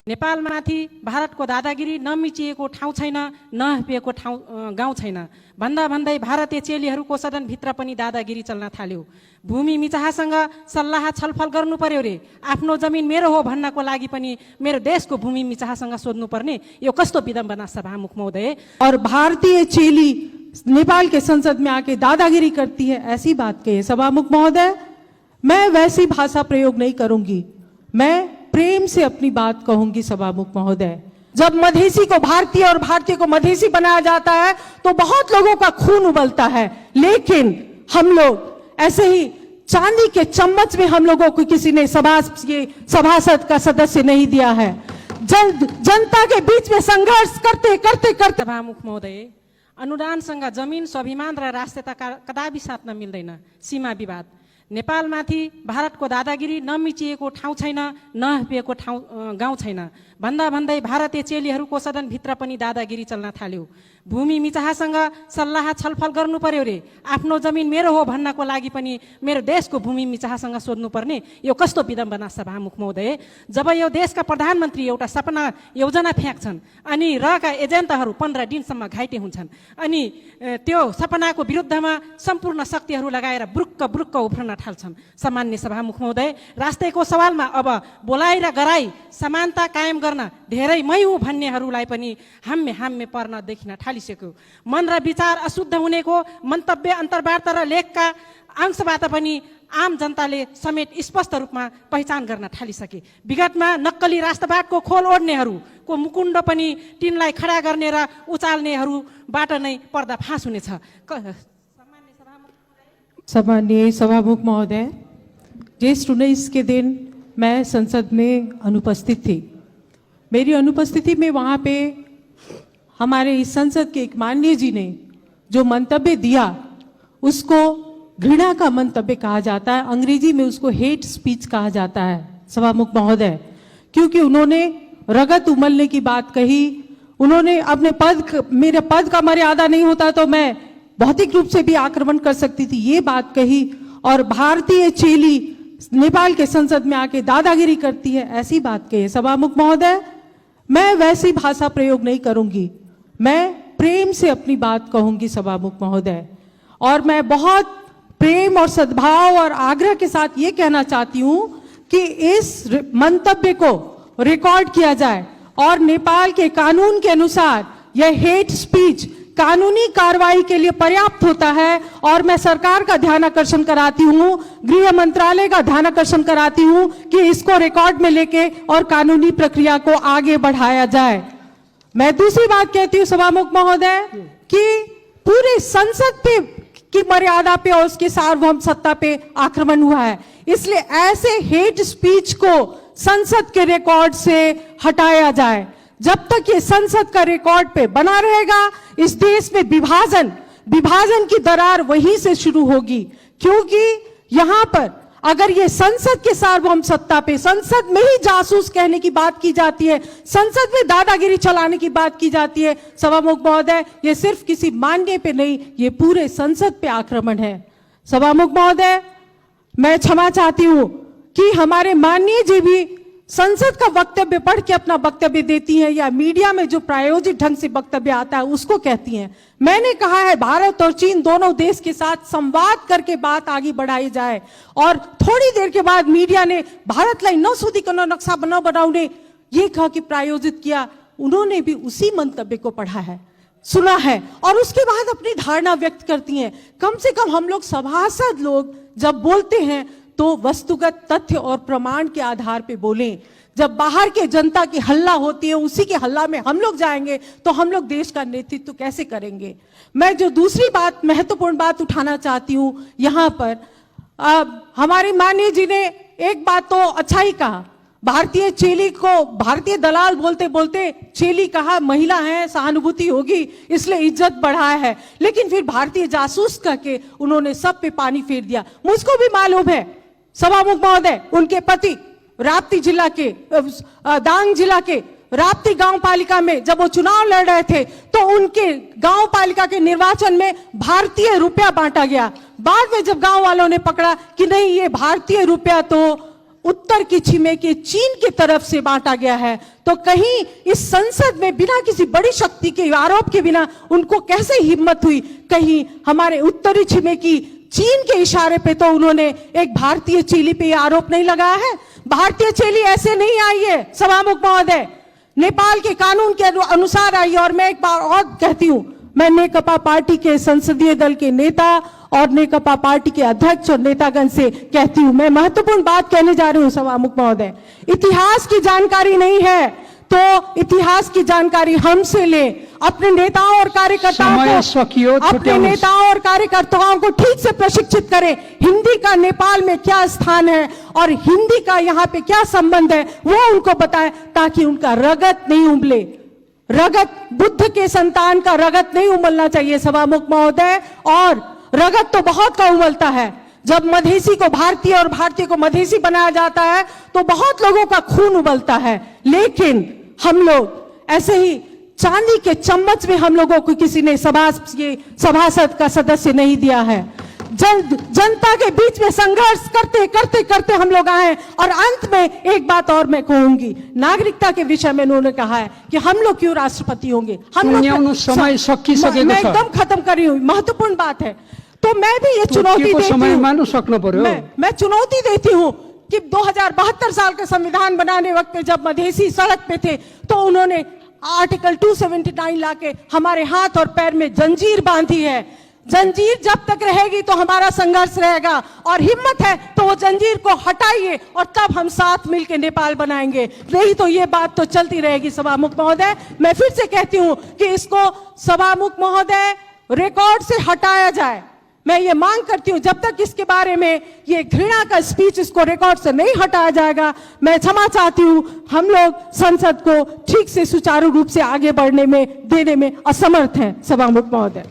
नेपालमाथि भारतको दादागिरी नमिचिएको ठाउँ छैन, नहपिएको गाउँ छैन भन्दा भन्दै भारतीय चेलीहरूको सदनभित्र पनि दादागिरी चल्न थाल्यो। भूमि मिचाहासँग सल्लाह छलफल गर्नु पर्यो रे, आफ्नो जमिन मेरो हो भन्नको लागि पनि मेरो देशको भूमि मिचाहासँग सोध्नु पर्ने, यो कस्तो विडम्बना सभामुख महोदय। और भारतीय चेली नेपाल के संसद में आके दादागिरी करती है, ऐसी बात कही सभामुख महोदय। मैं वैसी भाषा प्रयोग नहीं करूंगी, मैं प्रेम से अपनी बात कहूंगी सभामुख महोदय। जब मधेसी को भारतीय और भारतीय को मधेसी बनाया जाता है तो बहुत लोगों का खून उबलता है, लेकिन हम लोग ऐसे ही चांदी के चम्मच में हम लोगों को किसी ने सभासद का सदस्य नहीं दिया है। जनता के बीच में संघर्ष करते करते करते सभामुख महोदय, अनुदानसँग जमिन, स्वाभिमान र राष्ट्रियता कदापि साट्न मिल्दैन। सीमा विवाद नेपालमाथि भारतको दादागिरी नमिचिएको ठाउँ छैन, नहपिएको गाउँ छैन भन्दा भन्दै भारतीय चेलीहरूको सदनभित्र पनि दादागिरी चल्न थाल्यो। भूमि मिचाहासँग सल्लाह छलफल गर्नु पर्यो रे, आफ्नो जमिन मेरो हो भन्नको लागि पनि मेरो देशको भूमि मिचाहासँग सोध्नु पर्ने, यो कस्तो विडम्बना सभामुख महोदय। जब यो देशका प्रधानमन्त्री एउटा सपना योजना फ्याँक्छन् अनि रहका एजेन्टहरू 15 दिनसम्म घाइते हुन्छन् अनि त्यो सपनाको विरुद्धमा सम्पूर्ण शक्तिहरू लगाएर बुरुक्क बुरुक्क उफ्रन थाल्छन्। सामान्य सभामुख महोदय, राष्ट्रको सवालमा अब बोलाइ र गराई समानता कायम गर्न धेरै मै हुँ भन्नेहरूलाई पनि हाम्मे पर्न देखिन थालिसक्यो। मन र विचार अशुद्ध हुनेको मन्तव्य, अन्तर्वार्ता र लेखका अंशबाट पनि आम जनताले समेत स्पष्ट रूपमा पहिचान गर्न थालिसके। विगतमा नक्कली राष्ट्रवादको खोल ओढ्नेहरूको मुकुण्ड पनि तिनलाई खडा गर्ने र उचाल्नेहरूबाट नै पर्दाफास हुनेछ। सम्माननीय सभामुख महोदय, ज्येष्ठ 19 के दिन मैं संसद में अनुपस्थित थी। मेरी अनुपस्थिति में वहाँ पे हमारे इस संसद के एक माननीय जी ने जो मंतव्य दिया उसको घृणा का मंतव्य कहा जाता है, अंग्रेजी में उसको हेट स्पीच कहा जाता है सभामुख महोदय, क्योंकि उन्होंने रगत उमलने की बात कही। उन्होंने अपने मेरे पद का मर्यादा नहीं होता तो मैं भौतिक रूप से भी आक्रमण कर सकती थी, ये बात कही। और भारतीय चेली नेपाल के संसद में आके दादागिरी करती है, ऐसी बात कही सभामुख महोदय। मैं वैसी भाषा प्रयोग नहीं करूंगी, मैं प्रेम से अपनी बात कहूंगी सभामुख महोदय। और मैं बहुत प्रेम और सद्भाव और आग्रह के साथ ये कहना चाहती हूं कि इस मंतव्य को रिकॉर्ड किया जाए और नेपाल के कानून के अनुसार यह हेट स्पीच कानूनी कार्रवाई के लिए पर्याप्त होता है। और मैं सरकार का ध्यान आकर्षण कराती हूं, गृह मंत्रालय का ध्यान आकर्षण कराती हूं कि इसको रिकॉर्ड में लेके और कानूनी प्रक्रिया को आगे बढ़ाया जाए। मैं दूसरी बात कहती हूं सभामुख महोदय कि पूरे संसद पे की मर्यादा पे और उसके सार्वभौम सत्ता पे आक्रमण हुआ है, इसलिए ऐसे हेट स्पीच को संसद के रिकॉर्ड से हटाया जाए। जब तक ये संसद का रिकॉर्ड पे बना रहेगा, इस देश में विभाजन की दरार वहीं से शुरू होगी। क्योंकि यहां पर अगर ये संसद के सार्वभौम सत्ता पे, संसद में ही जासूस कहने की बात की जाती है, संसद में दादागिरी चलाने की बात की जाती है सभामुख महोदय, ये सिर्फ किसी मानने पे नहीं, ये पूरे संसद पे आक्रमण है। सभामुख महोदय, मैं क्षमा चाहती हूं कि हमारे माननीय जी भी संसद का वक्तव्य पढ़ के अपना वक्तव्य देती हैं या मीडिया में जो प्रायोजित ढंग से वक्तव्य आता है उसको कहती हैं। मैंने कहा है भारत और चीन दोनों देश के साथ संवाद करके बात आगे बढ़ाई जाए। और थोड़ी देर के बाद मीडिया ने भारतलाई नसोधिकन नक्शा बनाउने ये कहा कि प्रायोजित किया। उन्होंने भी उसी मंतव्य को पढ़ा है, सुना है और उसके बाद अपनी धारणा व्यक्त करती हैं। कम से कम हम लोग सभासद लोग जब बोलते हैं तो वस्तुगत तथ्य और प्रमाण के आधार पे बोलें। जब बाहर के जनता की हल्ला होती है, उसी के हल्ला में हम लोग जाएंगे तो हम लोग देश का नेतृत्व कैसे करेंगे। मैं जो दूसरी बात, महत्वपूर्ण बात उठाना चाहती हूं यहां पर, हमारे माननीय जी ने एक बात तो अच्छा ही कहा, भारतीय चेली को भारतीय दलाल बोलते बोलते चेली कहा, महिला है सहानुभूति होगी इसलिए इज्जत बढ़ाया है, लेकिन फिर भारतीय जासूस करके उन्होंने सब पे पानी फेर दिया। मुझको भी मालूम है सभामुख महोदय, उनके पति राप्ती जिला के दांग जिला के राप्ती गांव पालिका में जब वो चुनाव लड़ रहे थे तो उनके गांव पालिका के निर्वाचन में भारतीय रुपया बांटा गया। बाद में जब गांव वालों ने पकड़ा कि नहीं ये भारतीय रुपया तो उत्तर की छिमेकी चीन की तरफ से बांटा गया है, तो कहीं इस संसद में बिना किसी बड़ी शक्ति के आरोप के बिना उनको कैसे हिम्मत हुई? कहीं हमारे उत्तरी छिमेकी चीन के इशारे पे तो उन्होंने एक भारतीय चेली पे आरोप नहीं लगाया है। भारतीय चेली ऐसे नहीं आई है सभामुख महोदय, नेपाल के कानून के अनुसार आई है। और मैं एक बार और कहती हूं, मैं नेकपा पार्टी के संसदीय दल के नेता और नेकपा पार्टी के अध्यक्ष और नेतागण से कहती हूं, मैं महत्वपूर्ण बात कहने जा रही हूं सभामुख महोदय। इतिहास की जानकारी नहीं है तो इतिहास की जानकारी हमसे ले, अपने नेताओं और कार्यकर्ताओं को ठीक से प्रशिक्षित करें। हिंदी का नेपाल में क्या स्थान है और हिंदी का यहाँ पे क्या संबंध है वो उनको बताएं, ताकि उनका रगत नहीं उबले। रगत, बुद्ध के संतान का रगत नहीं उबलना चाहिए सभामुख महोदय। और रगत तो बहुत का उबलता है, जब मधेसी को भारतीय और भारतीय को मधेसी बनाया जाता है तो बहुत लोगों का खून उबलता है। लेकिन हम लोग ऐसे ही चांदी के चम्मच में हम लोगों को किसी ने सभासद का सदस्य नहीं दिया है। जनता के बीच में संघर्ष करते करते करते हम लोग आए। और अंत में एक बात और मैं कहूंगी, नागरिकता के विषय में उन्होंने कहा है कि हम लोग क्यों राष्ट्रपति होंगे। हम लोग समय सकिसकेको छ। मैं एकदम खत्म कर रही हूँ, महत्वपूर्ण बात है। तो मैं भी ये चुनौती देती हूँ, मैं चुनौती देती हूँ कि 2072 साल का संविधान बनाने वक्त पे जब मधेसी सड़क पे थे तो उन्होंने आर्टिकल 279 लाके हमारे हाथ और पैर में जंजीर बांधी है। जंजीर जब तक रहेगी तो हमारा संघर्ष रहेगा, और हिम्मत है तो वो जंजीर को हटाइए और तब हम साथ मिलकर नेपाल बनाएंगे। नहीं तो ये बात तो चलती रहेगी सभामुख महोदय। मैं फिर से कहती हूँ कि इसको सभामुख महोदय रिकॉर्ड से हटाया जाए। मैं ये मांग करती हूँ, जब तक इसके बारे में ये घृणा का स्पीच इसको रिकॉर्ड से नहीं हटाया जाएगा, मैं क्षमा चाहती हूँ। हम लोग संसद को ठीक से सुचारू रूप से आगे बढ़ने में देने में असमर्थ हैं सभामुख महोदय।